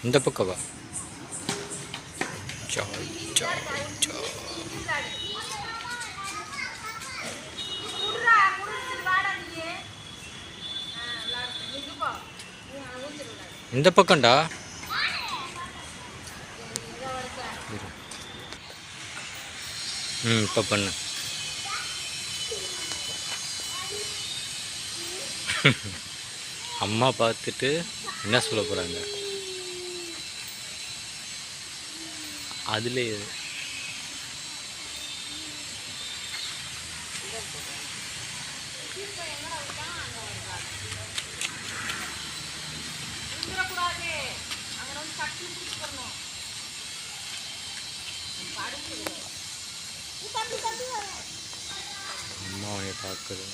இந்த பக்கம் வா. சாய் சாய் சாய். இந்த பக்கம்டா. இப்போ பண்ணு. அம்மா பார்த்துட்டு என்ன சொல்ல போகிறாங்க அதுலேயே. அம்மா உன்னை பார்க்குது.